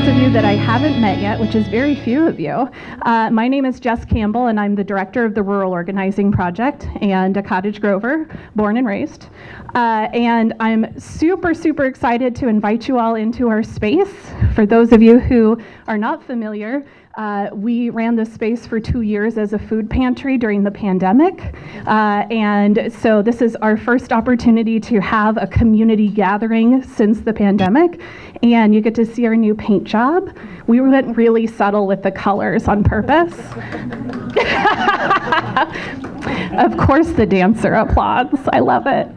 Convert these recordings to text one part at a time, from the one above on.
those of you that I haven't met yet, which is very few of you, my name is Jess Campbell, and I'm the director of the Rural Organizing Project and a Cottage Grover, born and raised. And I'm super, super excited to invite you all into our space. For those of you who are not familiar, we ran this space for 2 years as a food pantry during the pandemic. And so this is our first opportunity to have a community gathering since the pandemic. And you get to see our new paint job. We went really subtle with the colors on purpose. Of course, the dancer applauds. I love it.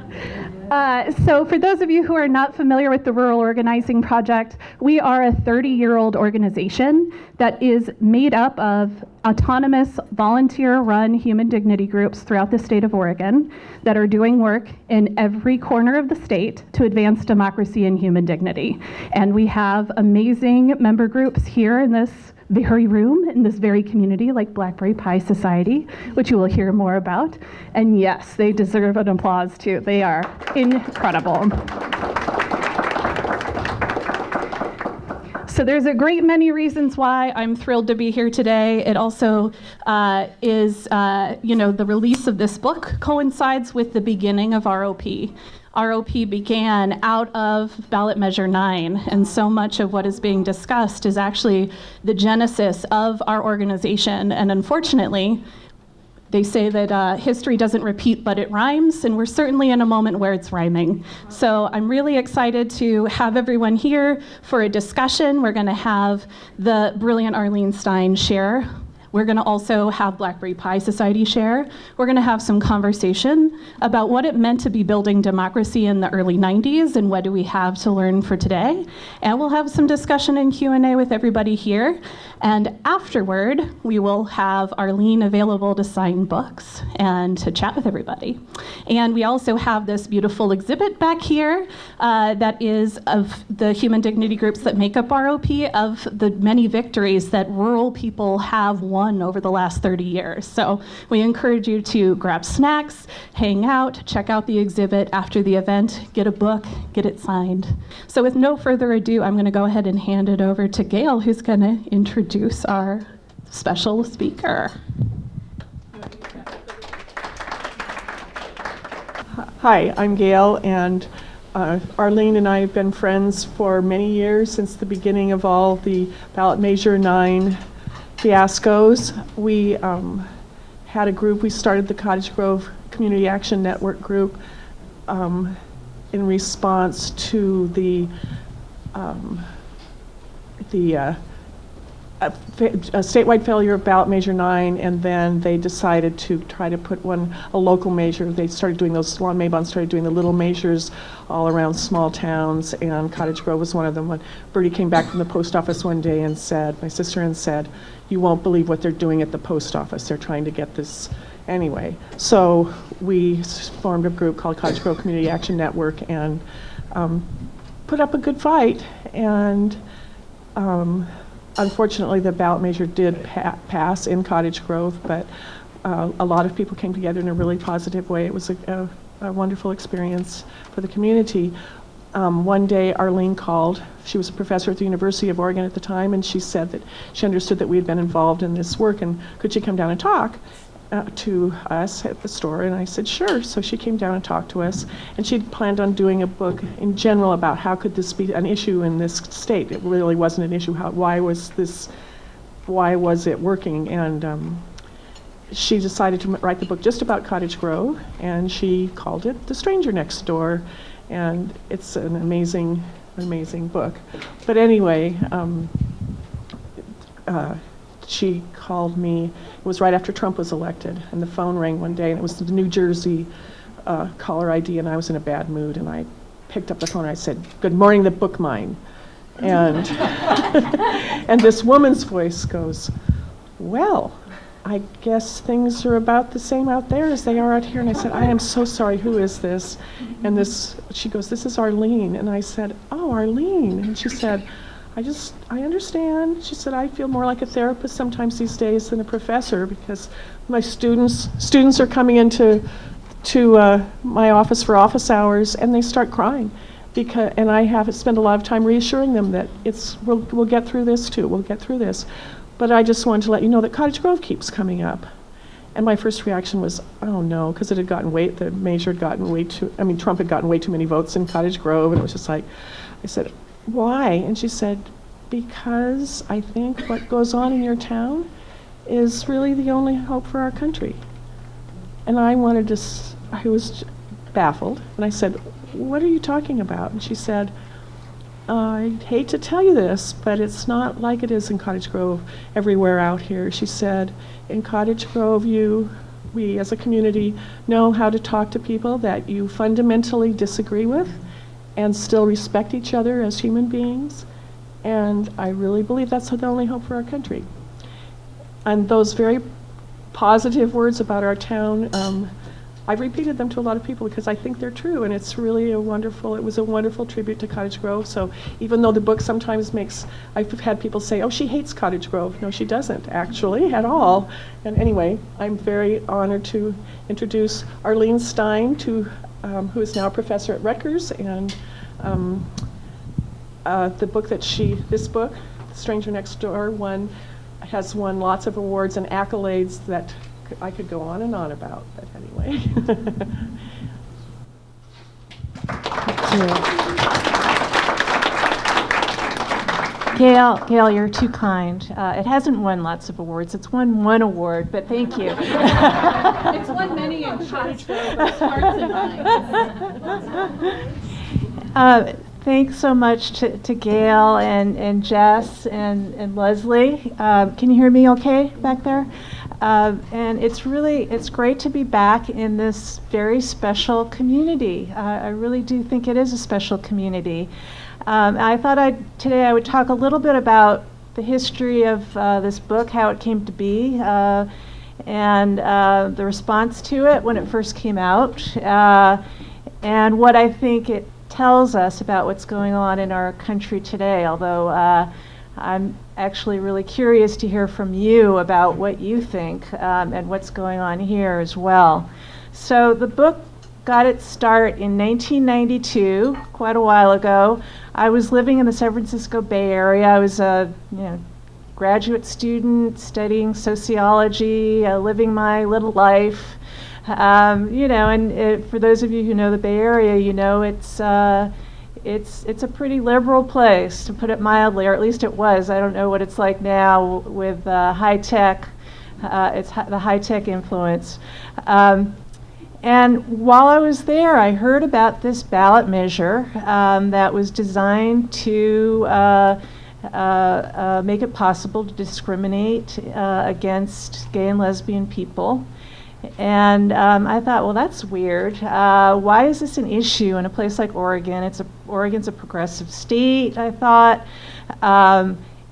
So for those of you who are not familiar with the Rural Organizing Project, we are a 30-year-old organization that is made up of autonomous, volunteer-run human dignity groups throughout the state of Oregon that are doing work in every corner of the state to advance democracy and human dignity. And we have amazing member groups here in this very room, in this very community, like Blackberry Pie Society, which you will hear more about. And yes, they deserve an applause too. They are incredible. So there's a great many reasons why I'm thrilled to be here today. It also is, the release of this book coincides with the beginning of ROP. ROP began out of ballot measure 9, and so much of what is being discussed is actually the genesis of our organization. And unfortunately, they say that history doesn't repeat, but it rhymes, and we're certainly in a moment where it's rhyming. So I'm really excited to have everyone here for a discussion. We're going to have the brilliant Arlene Stein share. We're going to also have Blackberry Pie Society share. We're going to have some conversation about what it meant to be building democracy in the early 90s and what do we have to learn for today. And we'll have some discussion and Q&A with everybody here. And afterward, we will have Arlene available to sign books and to chat with everybody. And we also have this beautiful exhibit back here that is of the human dignity groups that make up ROP, of the many victories that rural people have won over the last 30 years. So we encourage you to grab snacks, hang out, check out the exhibit after the event, get a book, get it signed. So with no further ado, I'm going to go ahead and hand it over to Gail, who's going to introduce our special speaker. Hi, I'm Gail, and Arlene and I have been friends for many years, since the beginning of all the ballot measure 9 fiascos. We had a group. We started the Cottage Grove Community Action Network group in response to the statewide failure of ballot measure 9, and then they decided to try to put a local measure. They started doing those. Lon Mabon started doing the little measures all around small towns, and Cottage Grove was one of them. When Bertie came back from the post office one day and said, my sister said, "You won't believe what they're doing at the post office. They're trying to get this." Anyway, so we formed a group called Cottage Grove Community Action Network and put up a good fight. And unfortunately, the ballot measure did pass in Cottage Grove, but a lot of people came together in a really positive way. It was a wonderful experience for the community. One day, Arlene called. She was a professor at the University of Oregon at the time, and she said that she understood that we had been involved in this work, and could she come down and talk to us at the store? And I said, sure. So she came down and talked to us, and she'd planned on doing a book in general about how could this be an issue in this state. It really wasn't an issue. Why was it working? And she decided to write the book just about Cottage Grove, and she called it The Stranger Next Door. And it's an amazing, amazing book. But anyway, she called me. It was right after Trump was elected, and the phone rang one day, and it was the New Jersey caller ID, and I was in a bad mood, and I picked up the phone and I said, "Good morning, the book mine." And and this woman's voice goes, "Well, I guess things are about the same out there as they are out here." And I said, "I am so sorry, who is this?" And she goes, "This is Arlene." And I said, "Oh, Arlene." And she said, I understand." She said, "I feel more like a therapist sometimes these days than a professor, because my students are coming into my office for office hours, and they start crying. and I have spent a lot of time reassuring them that we'll get through this too, we'll get through this. But I just wanted to let you know that Cottage Grove keeps coming up. And my first reaction was, oh no, because Trump had gotten way too many votes in Cottage Grove, and it was just like, I said, why? And she said, because I think what goes on in your town is really the only hope for our country. And I was baffled, and I said, what are you talking about? And she said, I hate to tell you this, but it's not like it is in Cottage Grove everywhere out here. She said, in Cottage Grove, we as a community know how to talk to people that you fundamentally disagree with and still respect each other as human beings. And I really believe that's the only hope for our country. And those very positive words about our town, I've repeated them to a lot of people because I think they're true, and it's really it was a wonderful tribute to Cottage Grove. So even though the book sometimes I've had people say, oh, she hates Cottage Grove. No, she doesn't actually at all. And anyway, I'm very honored to introduce Arlene Stein, who is now a professor at Rutgers, and this book, Stranger Next Door, has won lots of awards and accolades that I could go on and on about, but anyway. Gail, you're too kind. It hasn't won lots of awards. It's won one award, but thank you. It's won many in Cottage Grove, but hearts and minds. Thanks so much to Gail and Jess and Leslie. Can you hear me okay back there? And it's great to be back in this very special community. I really do think it is a special community. I thought today I would talk a little bit about the history of this book, how it came to be, and the response to it when it first came out, and what I think it tells us about what's going on in our country today, although I'm actually really curious to hear from you about what you think and what's going on here as well. So the book got its start in 1992, quite a while ago. I was living in the San Francisco Bay Area. I was a graduate student studying sociology, living my little life. And for those of you who know the Bay Area, it's a pretty liberal place, to put it mildly, or at least it was. I don't know what it's like now with high tech. It's the high tech influence. And while I was there, I heard about this ballot measure that was designed to make it possible to discriminate against gay and lesbian people. And I thought, well, that's weird. Why is this an issue in a place like Oregon? Oregon's a progressive state, I thought.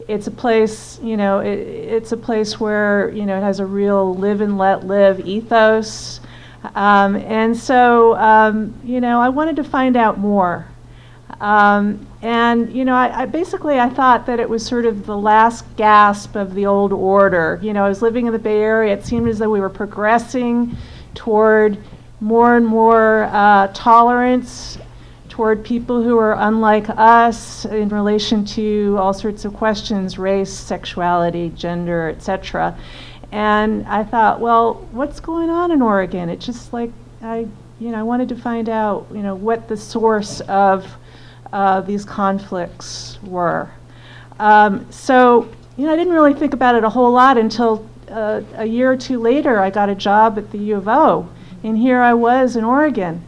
It's a place, it's a place where, it has a real live and let live ethos. And so, I wanted to find out more. I thought that it was sort of the last gasp of the old order. I was living in the Bay Area. It seemed as though we were progressing toward more and more tolerance toward people who are unlike us in relation to all sorts of questions, race, sexuality, gender, etc. And I thought, well, what's going on in Oregon? It's just like I wanted to find out, what the source of these conflicts were. So, I didn't really think about it a whole lot until a year or two later. I got a job at the U of O, and here I was in Oregon.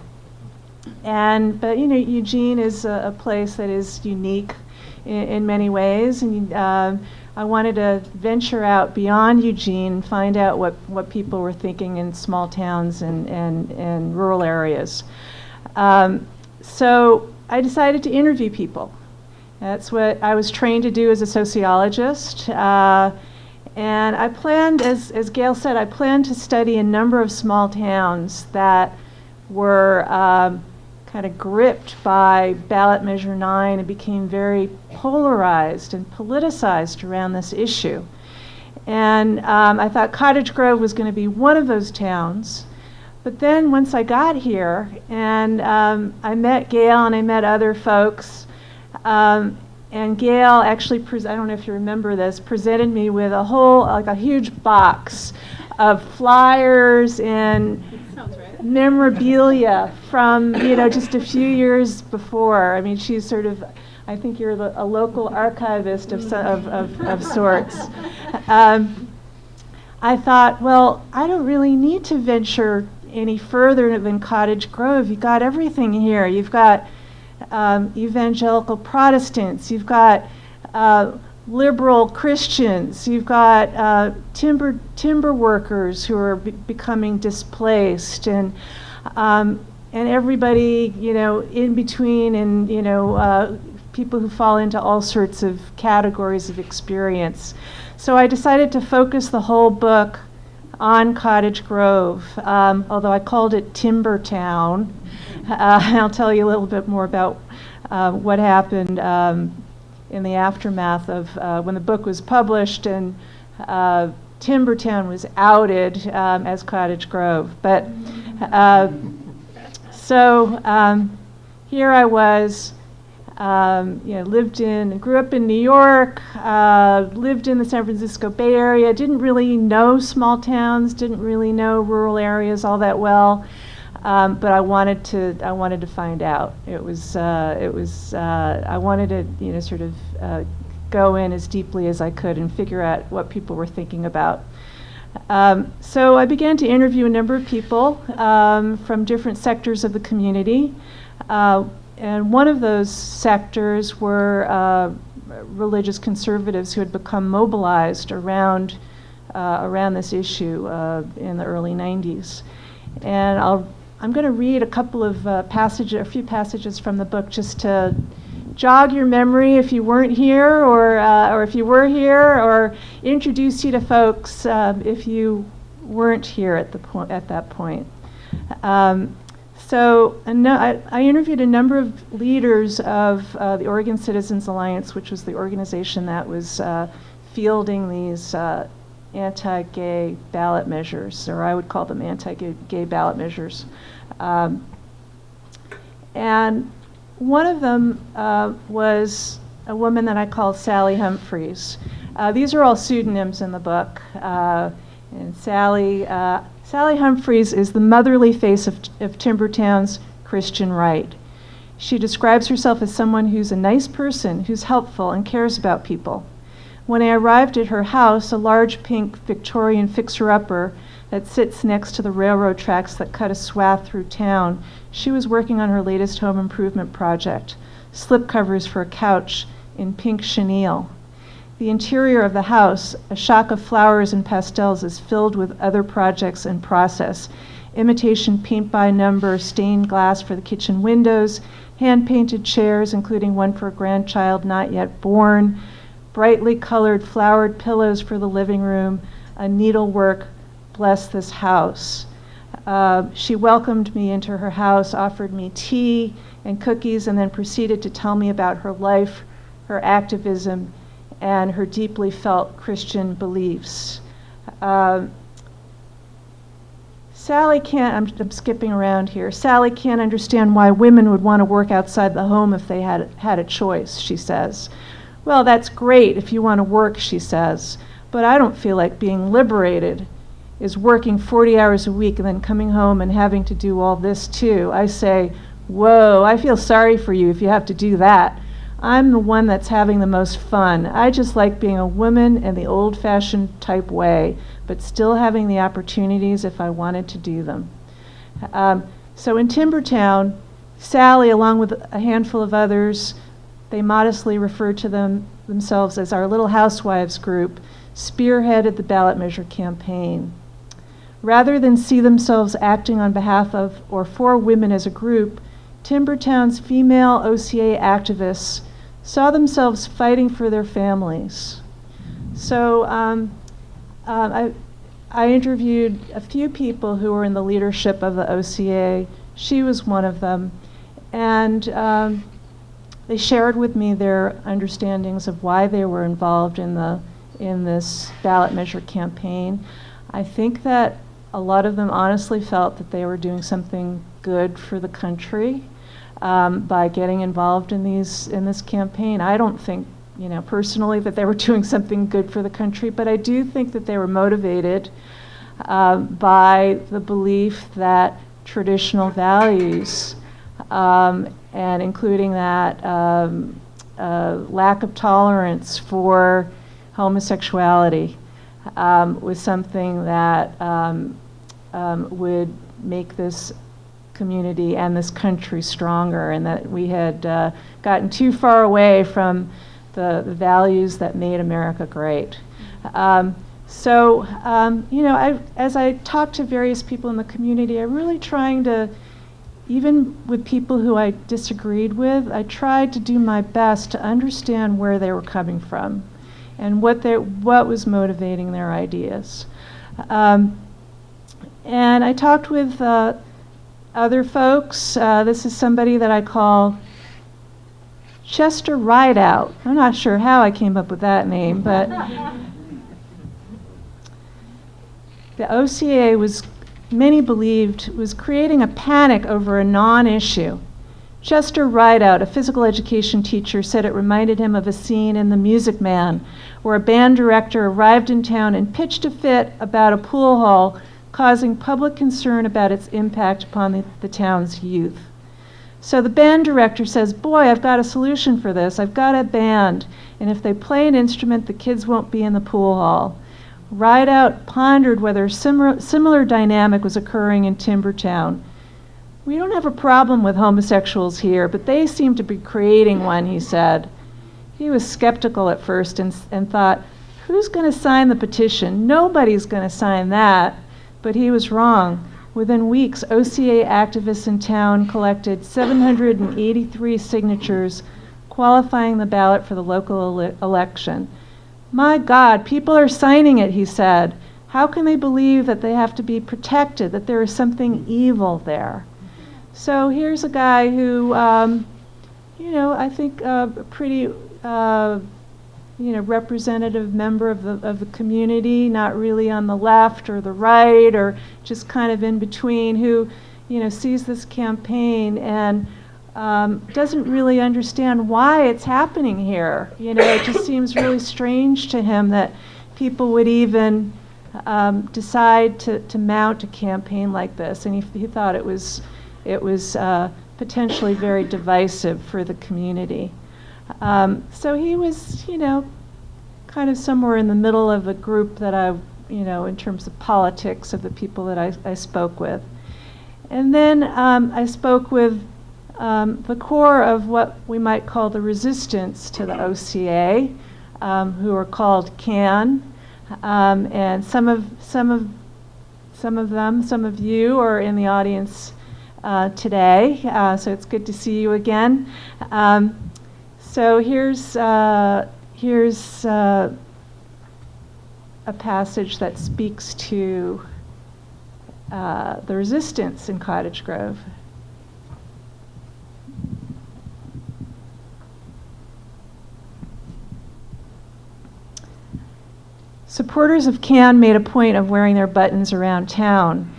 But Eugene is a place that is unique in many ways, and I wanted to venture out beyond Eugene and find out what people were thinking in small towns and rural areas. So I decided to interview people. That's what I was trained to do as a sociologist. And I planned, as Gail said, I planned to study a number of small towns that were kind of gripped by ballot measure 9 and became very polarized and politicized around this issue. And I thought Cottage Grove was going to be one of those towns. But then once I got here, and I met Gail and I met other folks, and Gail actually, I don't know if you remember this, presented me with a whole, like a huge box of flyers and memorabilia from, just a few years before. I mean, she's sort of, I think you're a local archivist of sorts. I thought, well, I don't really need to venture any further than Cottage Grove. You've got everything here. You've got evangelical Protestants. You've got liberal Christians. You've got timber workers who are becoming displaced, and everybody, in between, and people who fall into all sorts of categories of experience. So I decided to focus the whole book on Cottage Grove, although I called it Timber Town. I'll tell you a little bit more about what happened in the aftermath of when the book was published and Timber Town was outed as Cottage Grove. But so here I was. Grew up in New York, lived in the San Francisco Bay Area, didn't really know small towns, didn't really know rural areas all that well, but I wanted to find out. I wanted to, sort of go in as deeply as I could and figure out what people were thinking about. So I began to interview a number of people from different sectors of the community. And one of those sectors were religious conservatives who had become mobilized around this issue in the early 90s. And I'm going to read a few passages from the book just to jog your memory if you weren't here, or if you were here, or introduce you to folks if you weren't here at that point. So I interviewed a number of leaders of the Oregon Citizens Alliance, which was the organization that was fielding these anti-gay ballot measures, or I would call them anti-gay ballot measures. And one of them was a woman that I called Sally Humphreys. These are all pseudonyms in the book. And Sally Humphreys is the motherly face of Timbertown's Christian right. She describes herself as someone who's a nice person, who's helpful and cares about people. When I arrived at her house, a large pink Victorian fixer-upper that sits next to the railroad tracks that cut a swath through town, she was working on her latest home improvement project, slipcovers for a couch in pink chenille. The interior of the house, a shock of flowers and pastels, is filled with other projects in process. Imitation paint by number stained glass for the kitchen windows, hand-painted chairs, including one for a grandchild not yet born, brightly colored flowered pillows for the living room, a needlework, bless this house. She welcomed me into her house, offered me tea and cookies, and then proceeded to tell me about her life, her activism, and her deeply felt Christian beliefs. Sally can't, I'm skipping around here, Sally can't understand why women would want to work outside the home if they had a choice, she says. Well, that's great if you want to work, she says, but I don't feel like being liberated is working 40 hours a week and then coming home and having to do all this too. I say, whoa, I feel sorry for you if you have to do that. I'm the one that's having the most fun. I just like being a woman in the old-fashioned type way, but still having the opportunities if I wanted to do them. So in Timbertown, Sally, along with a handful of others, they modestly referred to themselves as our Little Housewives group, spearheaded the ballot measure campaign. Rather than see themselves acting on behalf of or for women as a group, Timbertown's female OCA activists saw themselves fighting for their families. So I interviewed a few people who were in the leadership of the OCA. She was one of them. And they shared with me their understandings of why they were involved in this ballot measure campaign. I think that a lot of them honestly felt that they were doing something good for the country by getting involved in this campaign. I don't think, personally that they were doing something good for the country, but I do think that they were motivated by the belief that traditional values, and including that lack of tolerance for homosexuality, was something that would make this community and this country stronger, and that we had gotten too far away from the values that made America great. As I talked to various people in the community, I'm really trying to, even with people who I disagreed with, I tried to do my best to understand where they were coming from and what was motivating their ideas. And I talked with other folks. This is somebody that I call Chester Rideout. I'm not sure how I came up with that name, but the OCA many believed, was creating a panic over a non-issue. Chester Rideout, a physical education teacher, said it reminded him of a scene in The Music Man, where a band director arrived in town and pitched a fit about a pool hall, causing public concern about its impact upon the town's youth. So the band director says, "Boy, I've got a solution for this. I've got a band, and if they play an instrument, the kids won't be in the pool hall." Rideout pondered whether a similar dynamic was occurring in Timbertown. "We don't have a problem with homosexuals here, but they seem to be creating one," he said. He was skeptical at first and thought, who's going to sign the petition? Nobody's going to sign that. But he was wrong. Within weeks, OCA activists in town collected 783 signatures qualifying the ballot for the local election. "My God, people are signing it," he said. "How can they believe that they have to be protected, that there is something evil there?" So here's a guy who, I think a pretty, representative member of the community, not really on the left or the right, or just kind of in between, who, sees this campaign and doesn't really understand why it's happening here. It just seems really strange to him that people would even decide to mount a campaign like this, and he thought it was potentially very divisive for the community. So he was, kind of somewhere in the middle of a group that in terms of politics of the people that I spoke with. And then I spoke with the core of what we might call the resistance to the OCA, who are called CAN, and some of you are in the audience today, so it's good to see you again. So here's a passage that speaks to the resistance in Cottage Grove. Supporters of CAN made a point of wearing their buttons around town.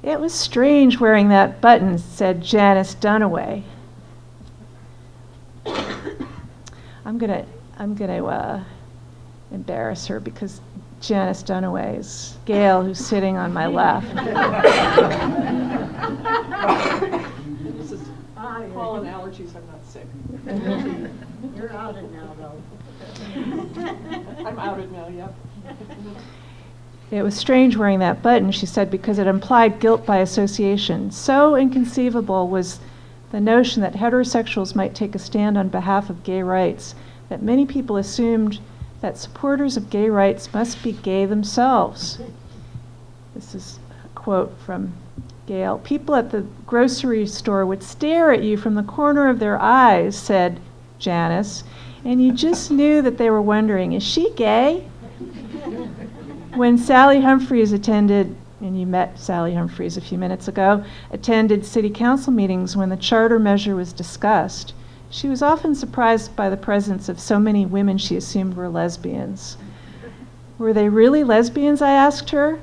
"It was strange wearing that button," said Janice Dunaway. I'm gonna embarrass her because Janice Dunaway is Gail, who's sitting on my left. This is pollen allergies. I'm not sick. You're outed now, though. I'm outed now. Yep. "It was strange wearing that button," she said, "because it implied guilt by association. So inconceivable was the notion that heterosexuals might take a stand on behalf of gay rights that many people assumed that supporters of gay rights must be gay themselves." This is a quote from Gail. "People at the grocery store would stare at you from the corner of their eyes," said Janice, "and you just knew that they were wondering, is she gay?" When Sally Humphreys attended, and you met Sally Humphreys a few minutes ago, attended city council meetings when the charter measure was discussed, she was often surprised by the presence of so many women she assumed were lesbians. "Were they really lesbians?" I asked her.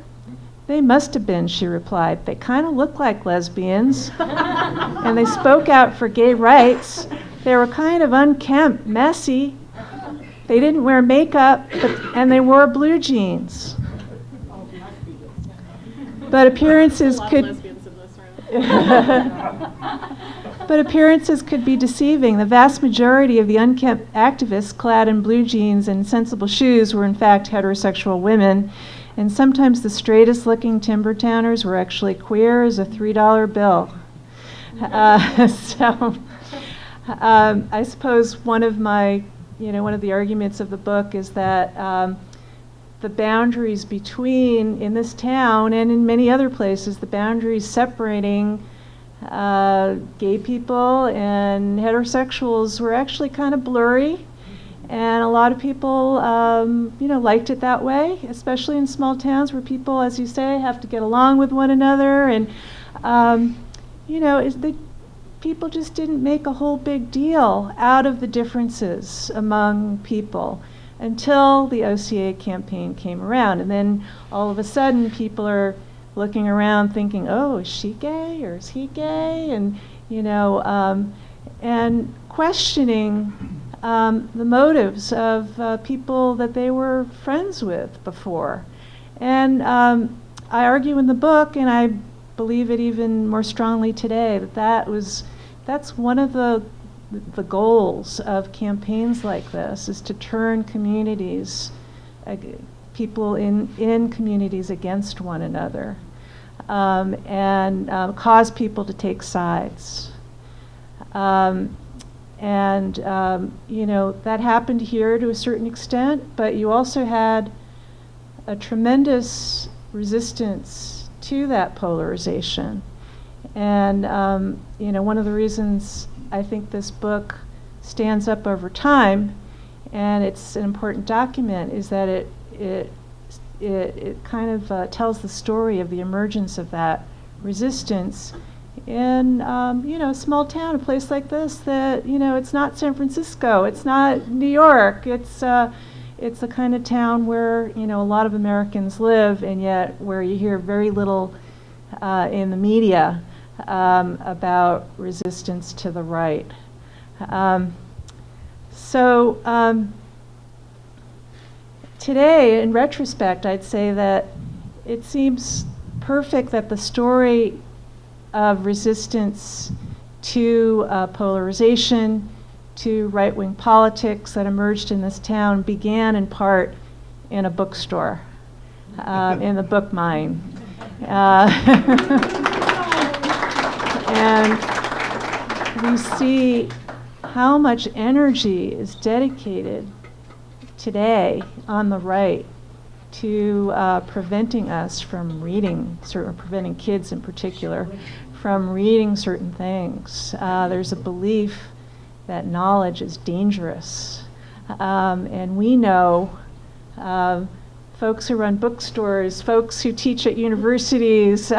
"They must have been," she replied. "They kind of look like lesbians." "And they spoke out for gay rights. They were kind of unkempt, messy. They didn't wear makeup, and they wore blue jeans." But appearances could But appearances could be deceiving. The vast majority of the unkempt activists clad in blue jeans and sensible shoes were in fact heterosexual women, and sometimes the straightest looking timber towners were actually queer as a $3 bill. I suppose one of the arguments of the book is that the boundaries between, in this town and in many other places, the boundaries separating gay people and heterosexuals were actually kind of blurry, and a lot of people, liked it that way, especially in small towns where people, as you say, have to get along with one another, and people just didn't make a whole big deal out of the differences among people until the OCA campaign came around, and then all of a sudden people are looking around thinking, "Oh, is she gay or is he gay?" And and questioning the motives of people that they were friends with before. And I argue in the book, and I believe it even more strongly today, that's one of the goals of campaigns like this, is to turn communities, people in communities against one another. And cause people to take sides. That happened here to a certain extent, but you also had a tremendous resistance to that polarization. And, one of the reasons I think this book stands up over time, and it's an important document, is that it kind of tells the story of the emergence of that resistance in, a small town, a place like this that, it's not San Francisco, it's not New York, it's the kind of town where, a lot of Americans live, and yet where you hear very little in the media about resistance to the right. Today, in retrospect, I'd say that it seems perfect that the story of resistance to polarization, to right-wing politics that emerged in this town began in part in a bookstore, in the book mine. And we see how much energy is dedicated today on the right to preventing us from reading, preventing kids in particular, from reading certain things. There's a belief that knowledge is dangerous. And we know folks who run bookstores, folks who teach at universities,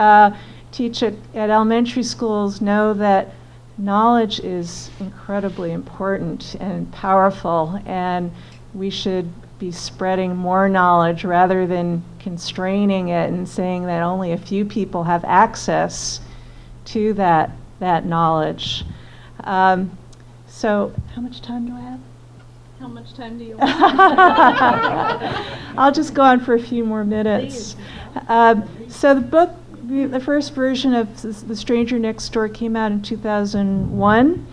teach at elementary schools, know that knowledge is incredibly important and powerful, and we should be spreading more knowledge rather than constraining it and saying that only a few people have access to that knowledge. So how much time do I have? How much time do you want? I'll just go on for a few more minutes. So the book, the first version of The Stranger Next Door came out in 2001.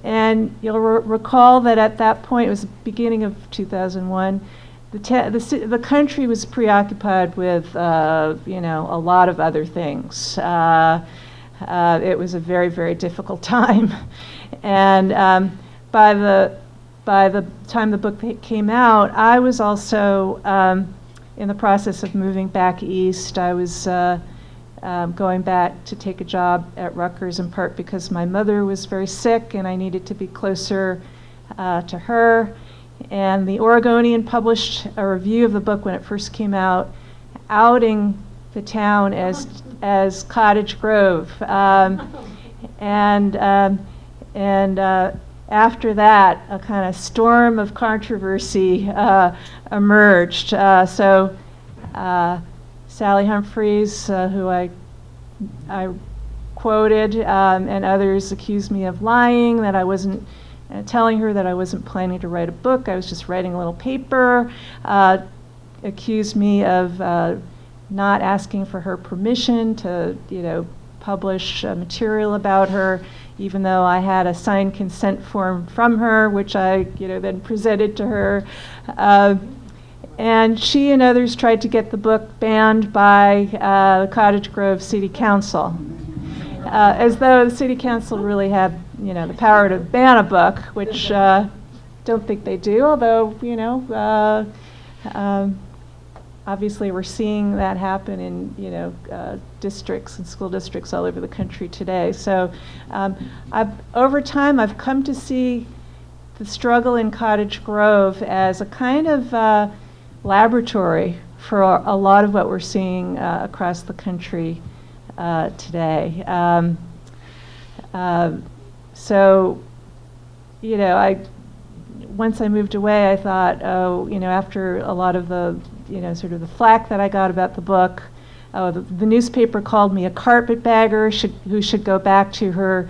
And you'll recall that at that point, it was the beginning of 2001, the country was preoccupied with, a lot of other things. It was a very, very difficult time. And by the time the book came out, I was also in the process of moving back east. I was going back to take a job at Rutgers, in part because my mother was very sick and I needed to be closer to her. And the Oregonian published a review of the book when it first came out, outing the town as Cottage Grove. And after that, a kind of storm of controversy emerged. Sally Humphreys, who I quoted, and others accused me of lying, that I wasn't telling her that I wasn't planning to write a book, I was just writing a little paper, accused me of not asking for her permission to, publish material about her, even though I had a signed consent form from her, which I, then presented to her. And she and others tried to get the book banned by the Cottage Grove City Council, as though the City Council really had, the power to ban a book, which don't think they do, although, obviously we're seeing that happen in, districts and school districts all over the country today. So over time, I've come to see the struggle in Cottage Grove as a kind of laboratory for a lot of what we're seeing across the country today. So, once I moved away, I thought, after a lot of the, sort of the flack that I got about the book, the newspaper called me a carpetbagger who should go back to her,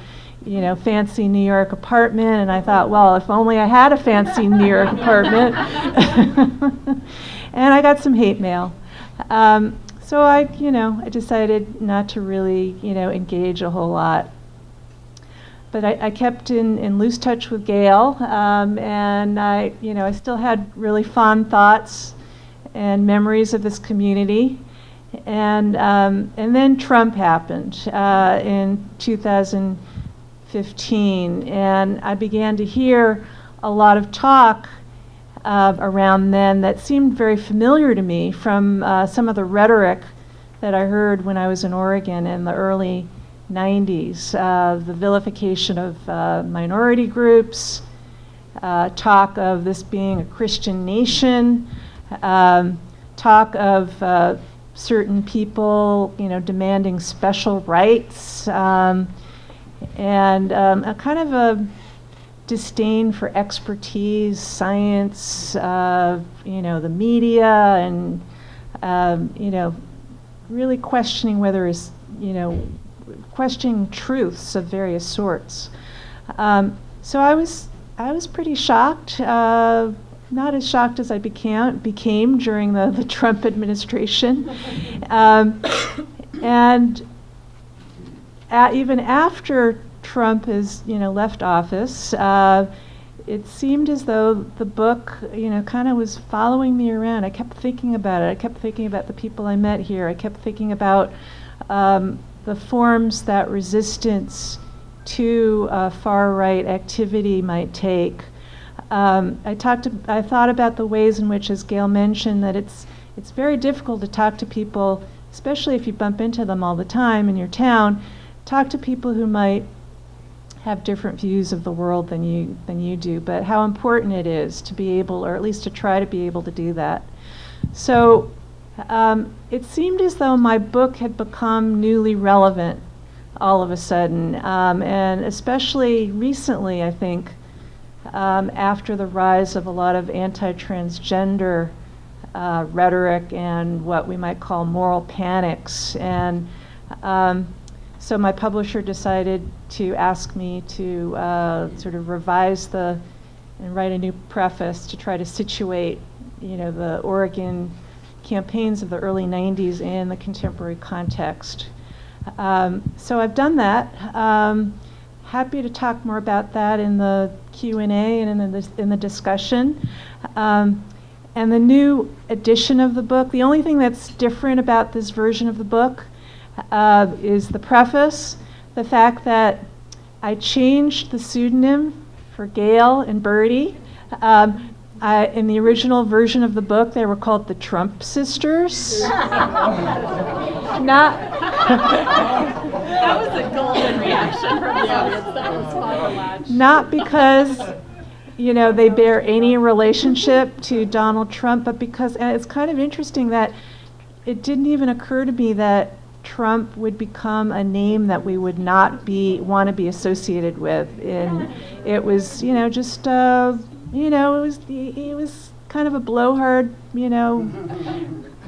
fancy New York apartment. And I thought, well, if only I had a fancy New York apartment. And I got some hate mail. So I decided not to really, engage a whole lot. But I kept in loose touch with Gail, and I still had really fond thoughts and memories of this community. And then Trump happened in 2015, and I began to hear a lot of talk around then that seemed very familiar to me from some of the rhetoric that I heard when I was in Oregon in the early 90s, the vilification of minority groups, talk of this being a Christian nation, talk of certain people, demanding special rights, and a kind of a disdain for expertise, science, the media, and really questioning whether it's, questioning truths of various sorts. So I was pretty shocked, not as shocked as I became during the Trump administration, and even after Trump has left office, it seemed as though the book kind of was following me around. I kept thinking about it. I kept thinking about the people I met here. I kept thinking about the forms that resistance to far-right activity might take. I thought about the ways in which, as Gail mentioned, that it's very difficult to talk to people, especially if you bump into them all the time in your town. Talk to people who might have different views of the world than you do, but how important it is to be able, or at least to try to be able to do that. So it seemed as though my book had become newly relevant all of a sudden, and especially recently, I think, after the rise of a lot of anti-transgender rhetoric and what we might call moral panics. And so my publisher decided to ask me to sort of revise and write a new preface to try to situate, the Oregon campaigns of the early 90s in the contemporary context. So I've done that. Happy to talk more about that in the Q&A and in the discussion. And the new edition of the book, the only thing that's different about this version of the book is the preface, the fact that I changed the pseudonym for Gail and Bertie. In the original version of the book, they were called the Trump Sisters. That was a golden reaction from the audience. That was fun to watch. Not because, they bear any relationship to Donald Trump, but because, and it's kind of interesting that it didn't even occur to me that Trump would become a name that we would not want to be associated with. And it was, he was kind of a blowhard,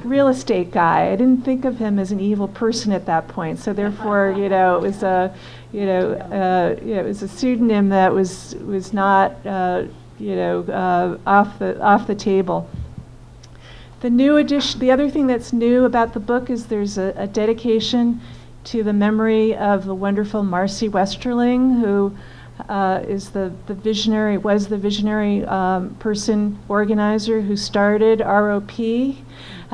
real estate guy. I didn't think of him as an evil person at that point. So therefore, it was a, it was a pseudonym that was not, off the table. The new edition, the other thing that's new about the book is there's a dedication to the memory of the wonderful Marcy Westerling, who was the visionary person, organizer who started ROP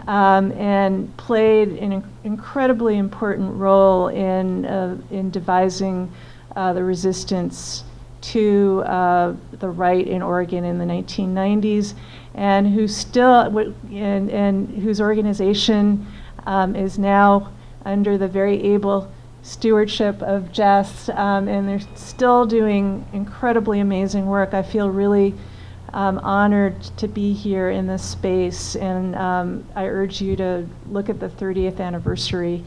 and played an incredibly important role in devising the resistance to the right in Oregon in the 1990s, and who still and whose organization is now under the very able stewardship of Jess, and they're still doing incredibly amazing work. I feel really honored to be here in this space, and I urge you to look at the 30th anniversary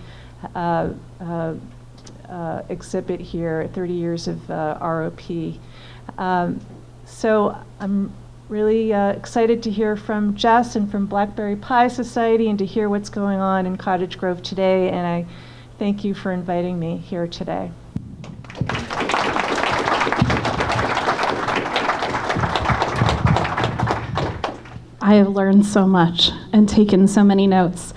exhibit here, 30 years of ROP. So I'm really excited to hear from Jess and from Blackberry Pie Society and to hear what's going on in Cottage Grove today, and I thank you for inviting me here today. I have learned so much and taken so many notes.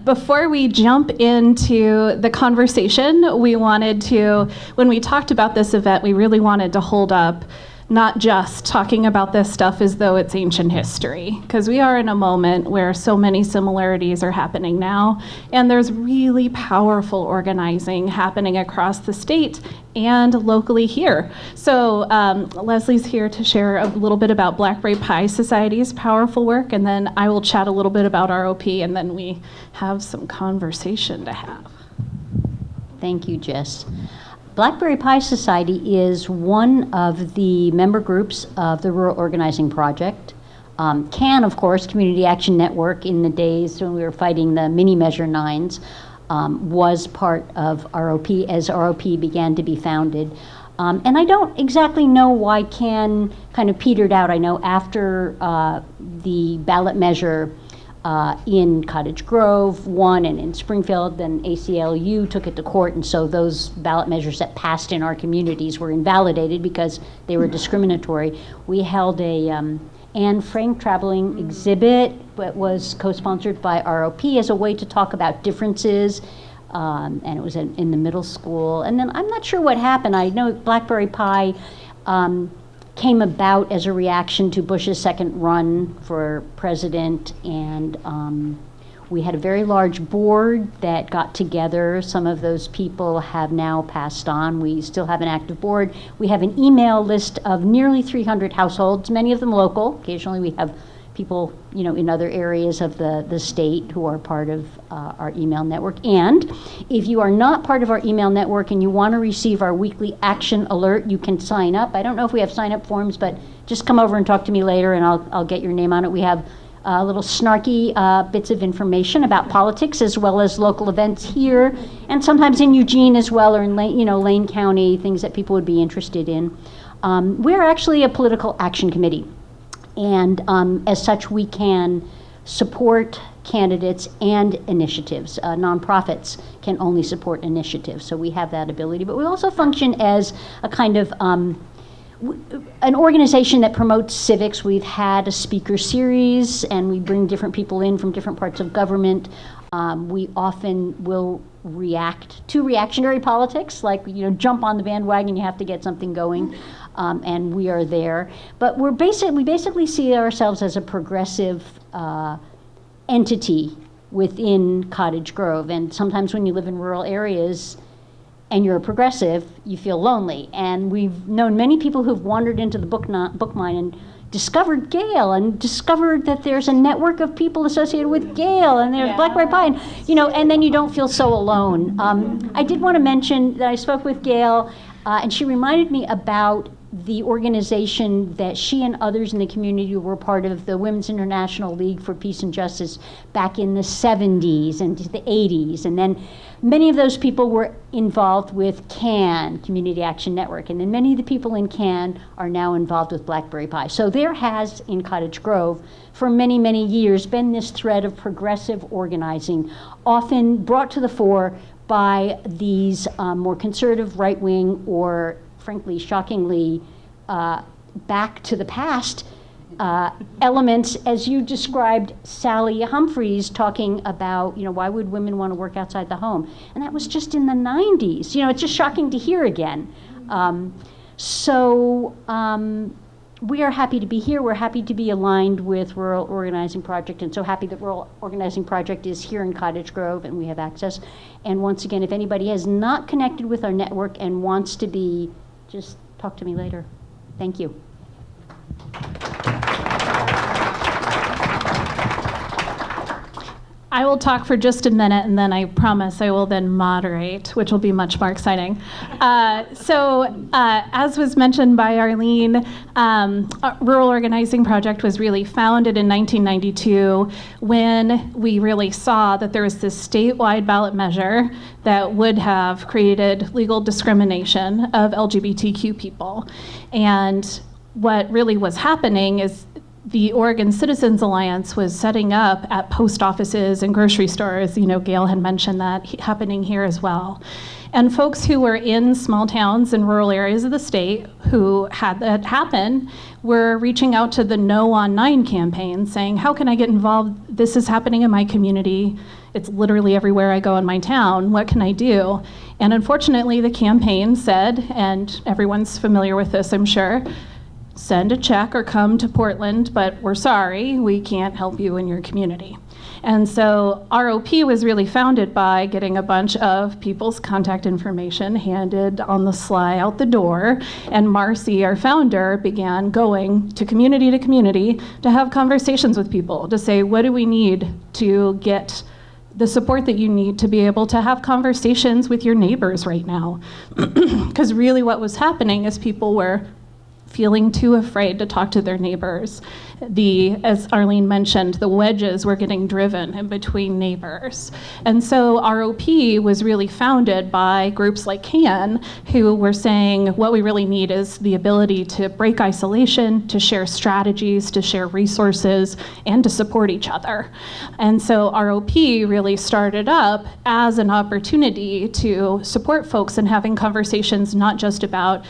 Before we jump into the conversation, we wanted to, when we talked about this event, we really wanted to hold up not just talking about this stuff as though it's ancient history, because we are in a moment where so many similarities are happening now, and there's really powerful organizing happening across the state and locally here. So Leslie's here to share a little bit about Blackberry Pie Society's powerful work, and then I will chat a little bit about ROP, and then we have some conversation to have. Thank you, Jess. Blackberry Pie Society is one of the member groups of the Rural Organizing Project. CAN, of course, Community Action Network, in the days when we were fighting the mini Measure 9s, was part of ROP as ROP began to be founded. And I don't exactly know why CAN kind of petered out. I know after the ballot measure in Cottage Grove won, and in Springfield, then ACLU took it to court, and so those ballot measures that passed in our communities were invalidated because they were discriminatory. We held a Anne Frank traveling exhibit that was co-sponsored by ROP as a way to talk about differences, and it was in the middle school. And then I'm not sure what happened. I know Blackberry Pie came about as a reaction to Bush's second run for president, and we had a very large board that got together. Some of those people have now passed on. We still have an active board. We have an email list of nearly 300 households, many of them local. Occasionally we have people, in other areas of the state who are part of our email network. And if you are not part of our email network and you want to receive our weekly action alert, you can sign up. I don't know if we have sign-up forms, but just come over and talk to me later, and I'll get your name on it. We have little snarky bits of information about politics as well as local events here, and sometimes in Eugene as well, or in Lane County, things that people would be interested in. We're actually a political action committee. And as such, we can support candidates and initiatives. Nonprofits can only support initiatives, so we have that ability. But we also function as a kind of an organization that promotes civics. We've had a speaker series, and we bring different people in from different parts of government. We often will react to reactionary politics, like jump on the bandwagon, you have to get something going. And we are there, but we basically see ourselves as a progressive entity within Cottage Grove. And sometimes when you live in rural areas and you're a progressive, you feel lonely. And we've known many people who've wandered into the book mine and discovered Gale, and discovered that there's a network of people associated with Gale, and there's Blackberry Pie, and and then you don't feel so alone. I did want to mention that I spoke with Gale. And she reminded me about the organization that she and others in the community were part of, the Women's International League for Peace and Justice, back in the 70s and the 80s. And then many of those people were involved with CAN, Community Action Network. And then many of the people in CAN are now involved with Blackberry Pi. So there has, in Cottage Grove, for many, many years, been this thread of progressive organizing, often brought to the fore by these more conservative, right-wing, or frankly, shockingly, back to the past elements, as you described Sally Humphreys talking about, why would women want to work outside the home? And that was just in the 90s. It's just shocking to hear again. We are happy to be here. We're happy to be aligned with Rural Organizing Project, and so happy that Rural Organizing Project is here in Cottage Grove and we have access. And once again, if anybody has not connected with our network and wants to be, just talk to me later. Thank you. I will talk for just a minute, and then I promise I will then moderate, which will be much more exciting. As was mentioned by Arlene, Rural Organizing Project was really founded in 1992 when we really saw that there was this statewide ballot measure that would have created legal discrimination of LGBTQ people. And what really was happening is the Oregon Citizens Alliance was setting up at post offices and grocery stores. Gail had mentioned that happening here as well. And folks who were in small towns and rural areas of the state who had that happen were reaching out to the No on 9 campaign saying, how can I get involved? This is happening in my community. It's literally everywhere I go in my town. What can I do? And unfortunately, the campaign said, and everyone's familiar with this, I'm sure, send a check or come to Portland, but we're sorry, we can't help you in your community. And so ROP was really founded by getting a bunch of people's contact information handed on the sly out the door, and Marcy, our founder, began going to community to have conversations with people, to say, what do we need to get the support that you need to be able to have conversations with your neighbors right now? Because really what was happening is people were feeling too afraid to talk to their neighbors. As Arlene mentioned, the wedges were getting driven in between neighbors. And so ROP was really founded by groups like CAN, who were saying what we really need is the ability to break isolation, to share strategies, to share resources, and to support each other. And so ROP really started up as an opportunity to support folks in having conversations not just about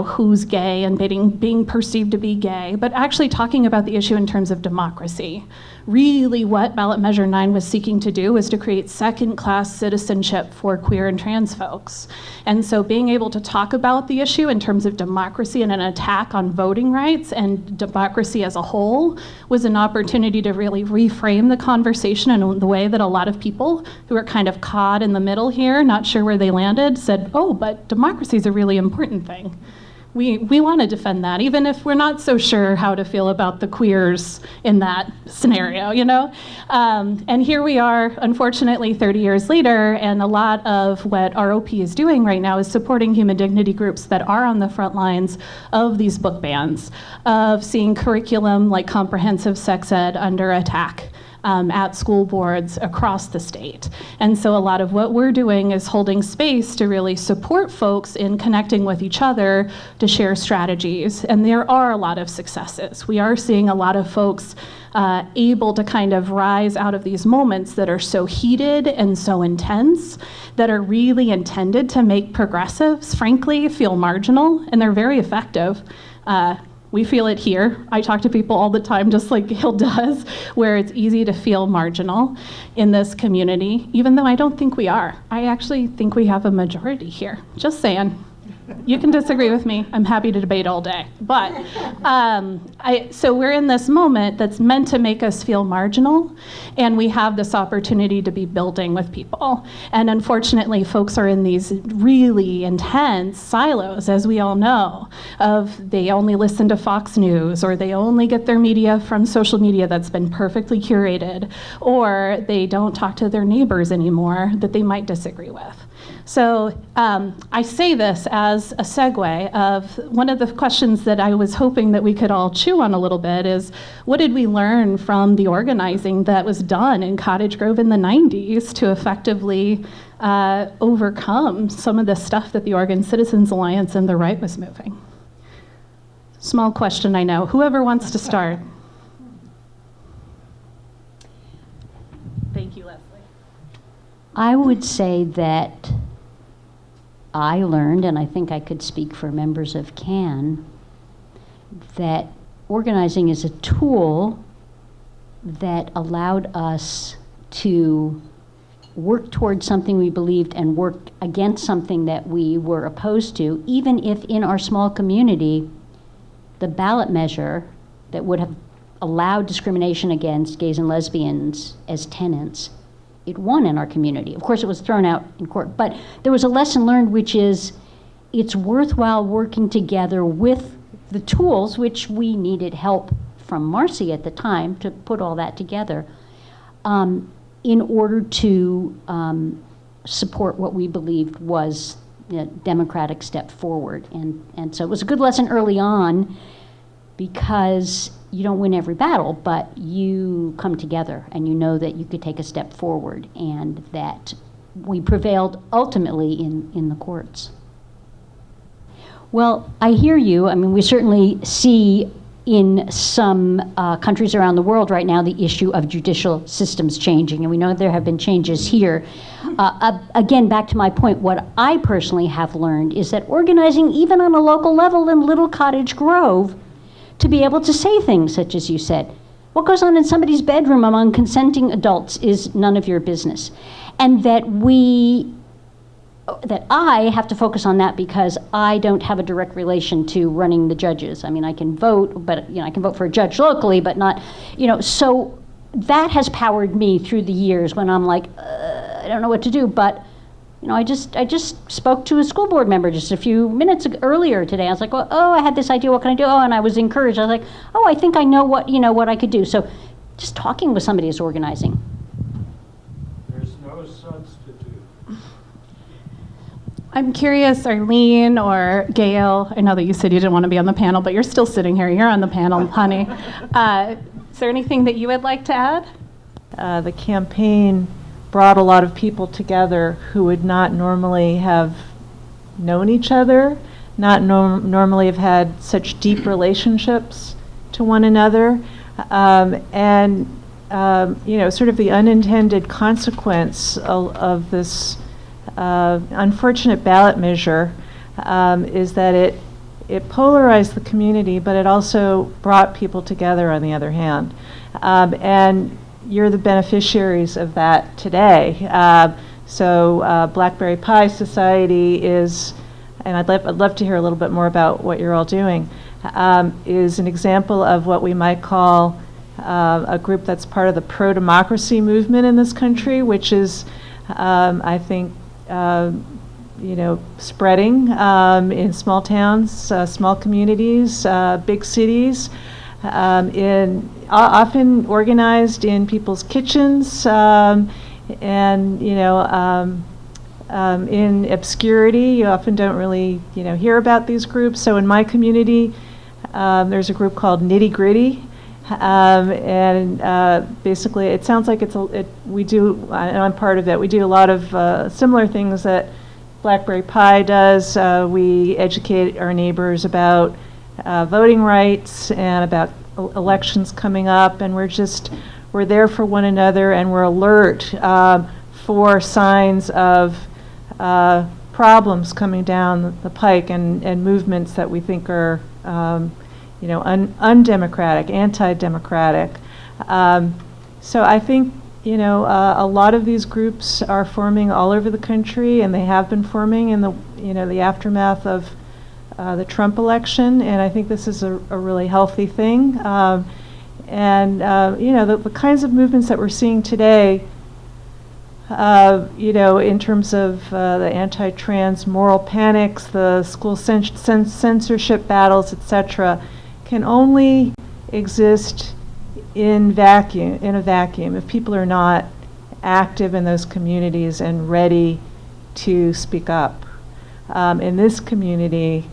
who's gay and being perceived to be gay, but actually talking about the issue in terms of democracy. Really what ballot measure 9 was seeking to do was to create second-class citizenship for queer and trans folks. And so being able to talk about the issue in terms of democracy and an attack on voting rights and democracy as a whole was an opportunity to really reframe the conversation in the way that a lot of people who are kind of caught in the middle here, not sure where they landed, said, oh, but democracy is a really important thing. We want to defend that, even if we're not so sure how to feel about the queers in that scenario, And here we are, unfortunately, 30 years later, and a lot of what ROP is doing right now is supporting human dignity groups that are on the front lines of these book bans, of seeing curriculum like comprehensive sex ed under attack. At school boards across the state. And so a lot of what we're doing is holding space to really support folks in connecting with each other to share strategies. And there are a lot of successes. We are seeing a lot of folks able to kind of rise out of these moments that are so heated and so intense, that are really intended to make progressives, frankly, feel marginal, and they're very effective. We feel it here. I talk to people all the time, just like Gail does, where it's easy to feel marginal in this community, even though I don't think we are. I actually think we have a majority here. Just saying. You can disagree with me. I'm happy to debate all day. But so we're in this moment that's meant to make us feel marginal, and we have this opportunity to be building with people. And unfortunately, folks are in these really intense silos, as we all know, of they only listen to Fox News, or they only get their media from social media that's been perfectly curated, or they don't talk to their neighbors anymore that they might disagree with. So I say this as a segue of one of the questions that I was hoping that we could all chew on a little bit is, what did we learn from the organizing that was done in Cottage Grove in the 90s to effectively overcome some of the stuff that the Oregon Citizens Alliance and the right was moving? Small question, I know. Whoever wants to start. Thank you, Leslie. I would say that I learned, and I think I could speak for members of CAN, that organizing is a tool that allowed us to work towards something we believed and work against something that we were opposed to, even if in our small community, the ballot measure that would have allowed discrimination against gays and lesbians as tenants, it won in our community. Of course, it was thrown out in court, but there was a lesson learned, which is it's worthwhile working together with the tools, which we needed help from Marcy at the time to put all that together, in order to support what we believed was a democratic step forward. And so it was a good lesson early on, because you don't win every battle, but you come together and you know that you could take a step forward, and that we prevailed ultimately in the courts. Well, I hear you. I mean, we certainly see in some countries around the world right now the issue of judicial systems changing, and we know there have been changes here. Again, back to my point, what I personally have learned is that organizing, even on a local level in Little Cottage Grove, to be able to say things such as you said, what goes on in somebody's bedroom among consenting adults is none of your business. And that I have to focus on that because I don't have a direct relation to running the judges. I mean, I can vote, but I can vote for a judge locally, but not, so that has powered me through the years when I'm like, I don't know what to do, but I just spoke to a school board member just a few minutes earlier today. I was like, well, I had this idea, what can I do? And I was encouraged. I was like, I think I know what I could do. So just talking with somebody is organizing. There's no substitute. I'm curious, Arlene or Gail, I know that you said you didn't want to be on the panel, but you're still sitting here. You're on the panel, honey. Is there anything that you would like to add? The campaign brought a lot of people together who would not normally have known each other, not normally have had such deep relationships to one another, and sort of the unintended consequence of this unfortunate ballot measure is that it polarized the community, but it also brought people together on the other hand. And you're the beneficiaries of that today. So Blackberry Pie Society is, and I'd love to hear a little bit more about what you're all doing, is an example of what we might call a group that's part of the pro-democracy movement in this country, which is, I think, spreading in small towns, small communities, big cities, often organized in people's kitchens, and in obscurity. You often don't really hear about these groups. So in my community, there's a group called Nitty Gritty, and basically it sounds like we do, and I'm part of it. We do a lot of similar things that Blackberry Pie does. We educate our neighbors about voting rights and about elections coming up, and we're there for one another, and we're alert for signs of problems coming down the pike and movements that we think are undemocratic, anti-democratic. So I think a lot of these groups are forming all over the country, and they have been forming in the aftermath of the Trump election, and I think this is a really healthy thing. The kinds of movements that we're seeing today, in terms of the anti-trans moral panics, the school censorship battles, etc., can only exist in a vacuum if people are not active in those communities and ready to speak up. In this community,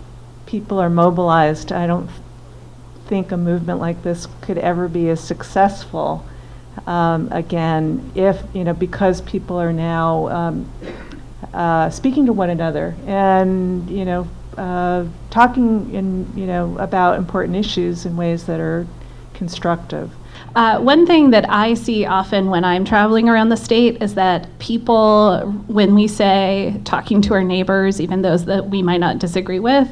people are mobilized. I don't think a movement like this could ever be as successful again if, because people are now speaking to one another and, talking about important issues in ways that are constructive. One thing that I see often when I'm traveling around the state is that people, when we say talking to our neighbors, even those that we might not disagree with,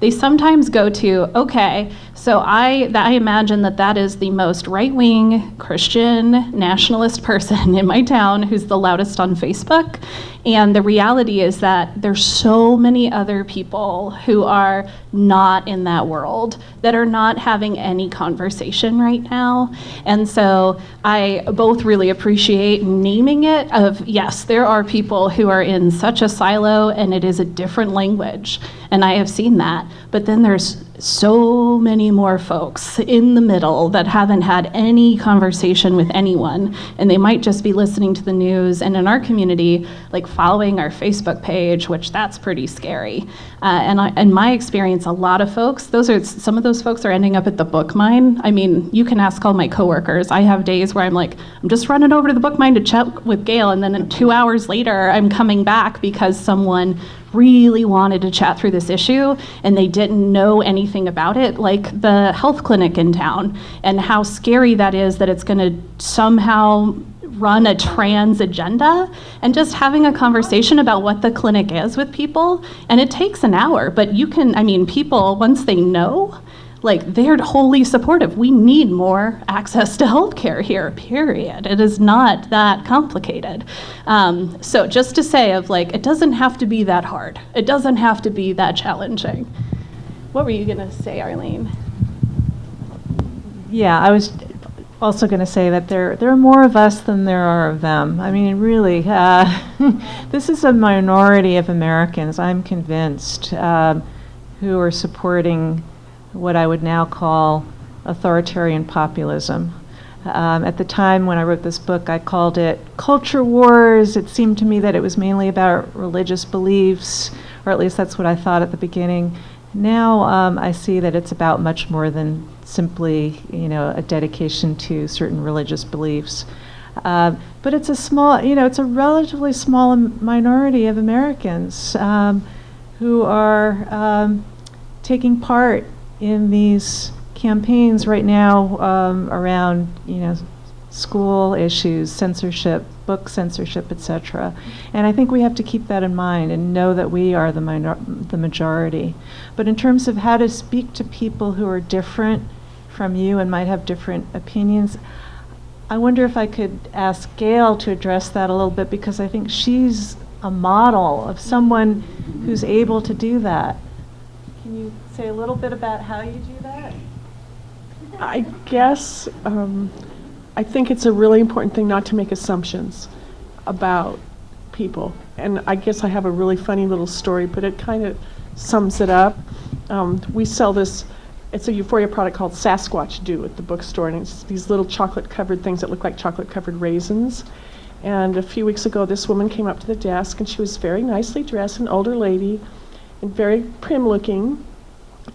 they sometimes go to, okay, so I imagine that is the most right-wing Christian nationalist person in my town who's the loudest on Facebook. And the reality is that there's so many other people who are not in that world, that are not having any conversation right now. And so I both really appreciate naming it of, yes, there are people who are in such a silo and it is a different language. And I have seen that. But then there's so many more folks in the middle that haven't had any conversation with anyone, and they might just be listening to the news, and in our community, like following our Facebook page, which that's pretty scary. And in my experience, a lot of folks, some of those folks are ending up at the book mine. I mean, you can ask all my coworkers. I have days where I'm like, I'm just running over to the book mine to chat with Gail, and then 2 hours later, I'm coming back because someone really wanted to chat through this issue and they didn't know anything about it, like the health clinic in town, and how scary that is that it's going to somehow run a trans agenda, and just having a conversation about what the clinic is with people. And it takes an hour, but people, once they know, like, they're wholly supportive. We need more access to healthcare here, period. It is not that complicated. So just to say it doesn't have to be that hard. It doesn't have to be that challenging. What were you gonna say, Arlene? Yeah, I was also going to say that there are more of us than there are of them. I mean, really, this is a minority of Americans, I'm convinced, who are supporting what I would now call authoritarian populism. At the time when I wrote this book, I called it culture wars. It seemed to me that it was mainly about religious beliefs, or at least that's what I thought at the beginning. Now I see that it's about much more than simply, a dedication to certain religious beliefs. But it's it's a relatively small minority of Americans who are taking part in these campaigns right now around, school issues, censorship, book censorship, etc. And I think we have to keep that in mind and know that we are the majority. But in terms of how to speak to people who are different from you and might have different opinions, I wonder if I could ask Gail to address that a little bit, because I think she's a model of someone who's able to do that. Can you say a little bit about how you do that? I guess I think it's a really important thing not to make assumptions about people. And I guess I have a really funny little story, but it kind of sums it up. We sell this, it's a Euphoria product called Sasquatch Dew at the bookstore, and it's these little chocolate-covered things that look like chocolate-covered raisins. And a few weeks ago, this woman came up to the desk, and she was very nicely dressed, an older lady, and very prim-looking.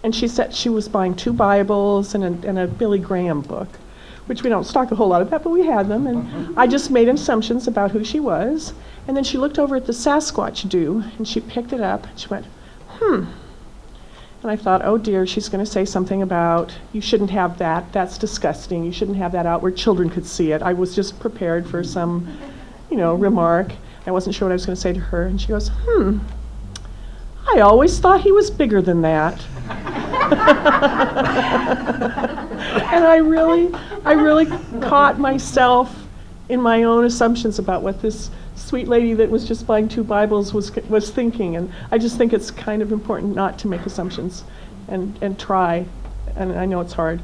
And she said she was buying 2 Bibles and a Billy Graham book, which we don't stock a whole lot of that, but we had them. And I just made assumptions about who she was. And then she looked over at the Sasquatch Dew, and she picked it up, and she went, And I thought, oh dear, she's going to say something about, you shouldn't have that, that's disgusting, you shouldn't have that out where children could see it. I was just prepared for some, remark. I wasn't sure what I was going to say to her. And she goes, I always thought he was bigger than that. And I really caught myself in my own assumptions about what this sweet lady that was just buying 2 Bibles was thinking. And I just think it's kind of important not to make assumptions and try. And I know it's hard,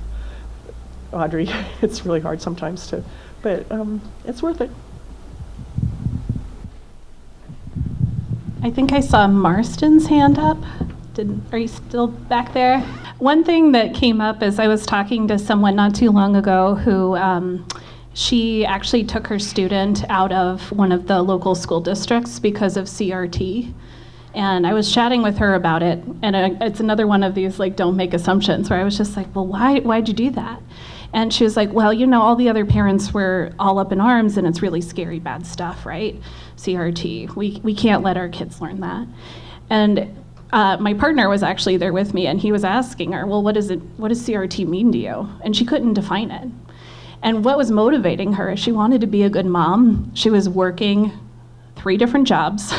Audrey. It's really hard sometimes but it's worth it. I think I saw Marston's hand up. Are you still back there? One thing that came up as I was talking to someone not too long ago who She actually took her student out of one of the local school districts because of CRT. And I was chatting with her about it, and it's another one of these like don't make assumptions, where I was just like, well, why'd you do that? And she was like, well, all the other parents were all up in arms, and it's really scary, bad stuff, right? CRT. We can't let our kids learn that. And my partner was actually there with me, and he was asking her, well, what does CRT mean to you? And she couldn't define it. And what was motivating her is she wanted to be a good mom. She was working 3 different jobs,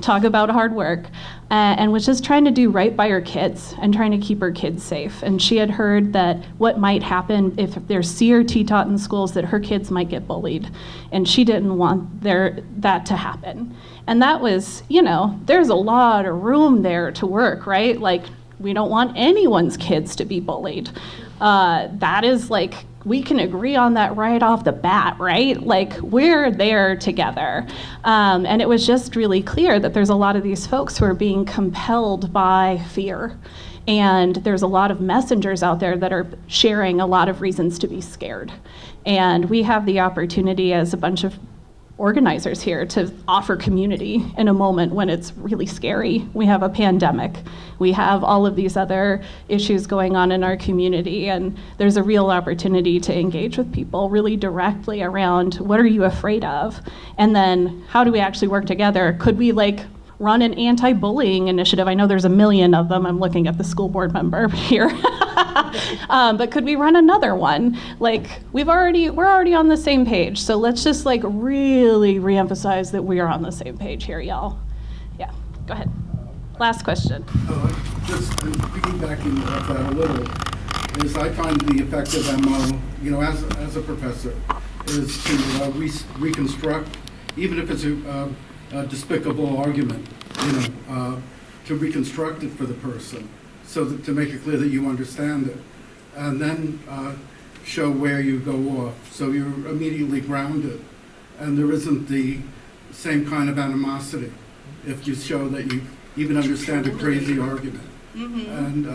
talk about hard work, and was just trying to do right by her kids and trying to keep her kids safe. And she had heard that what might happen if there's CRT taught in schools, that her kids might get bullied. And she didn't want that to happen. And that was, there's a lot of room there to work, right? Like, we don't want anyone's kids to be bullied. That is like, we can agree on that right off the bat, right? Like, we're there together. And it was just really clear that there's a lot of these folks who are being compelled by fear. And there's a lot of messengers out there that are sharing a lot of reasons to be scared. And we have the opportunity as a bunch of organizers here to offer community in a moment when it's really scary. We have a pandemic. We have all of these other issues going on in our community, and there's a real opportunity to engage with people really directly around what are you afraid of? And then how do we actually work together? Could we run an anti-bullying initiative? I know there's a million of them. I'm looking at the school board member here. But could we run another one? We're already on the same page. So let's just really reemphasize that we are on the same page here, y'all. Yeah, go ahead. Last question. Just piggybacking off that a little, is I find the effective MO, as a professor, is to reconstruct, even if it's a despicable argument, to reconstruct it for the person, so that, to make it clear that you understand it, and then show where you go off, so you're immediately grounded, and there isn't the same kind of animosity if you show that you even understand a crazy argument. Mm-hmm. And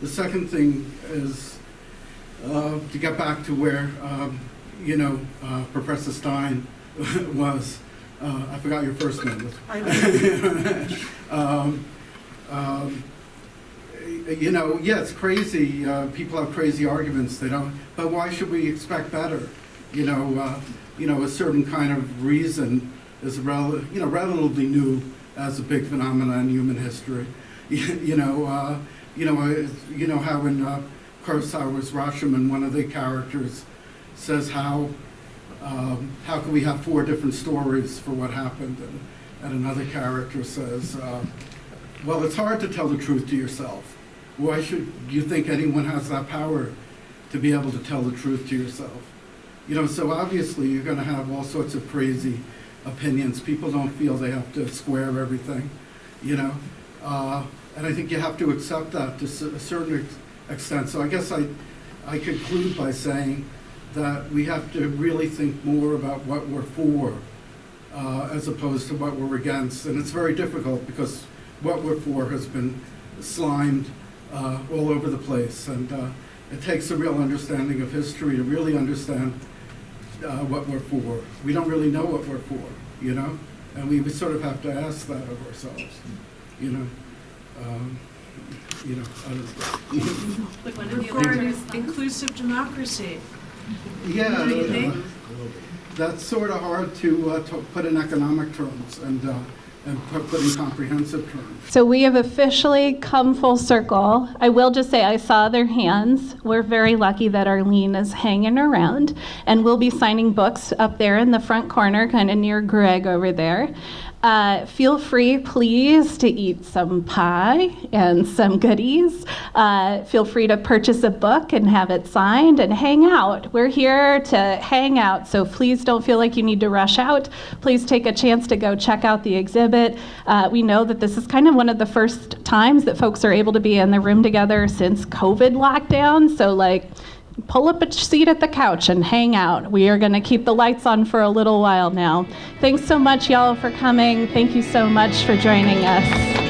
the second thing is to get back to where Professor Stein was. I forgot your first name. It's crazy. People have crazy arguments. They don't. But why should we expect better? A certain kind of reason is relatively new as a big phenomenon in human history. How in Kurosawa's Rashomon, one of the characters says how can we have 4 different stories for what happened? And another character says, well, it's hard to tell the truth to yourself. Why should you think anyone has that power to be able to tell the truth to yourself? So obviously you're going to have all sorts of crazy opinions. People don't feel they have to square everything, and I think you have to accept that to a certain extent. So I guess I conclude by saying that we have to really think more about what we're for as opposed to what we're against. And it's very difficult because what we're for has been slimed all over the place. And it takes a real understanding of history to really understand what we're for. We don't really know what we're for, and we sort of have to ask that of ourselves, For inclusive democracy. Yeah, What do you think? That's sort of hard to put in economic terms and put in comprehensive terms. So we have officially come full circle. I will just say I saw their hands. We're very lucky that Arlene is hanging around, and we'll be signing books up there in the front corner, kind of near Greg over there. Feel free, please, to eat some pie and some goodies. Feel free to purchase a book and have it signed and hang out. We're here to hang out, so please don't feel like you need to rush out. Please take a chance to go check out the exhibit. We know that this is kind of one of the first times that folks are able to be in the room together since COVID lockdown, so pull up a seat at the couch and hang out. We are going to keep the lights on for a little while now. Thanks so much, y'all, for coming. Thank you so much for joining us.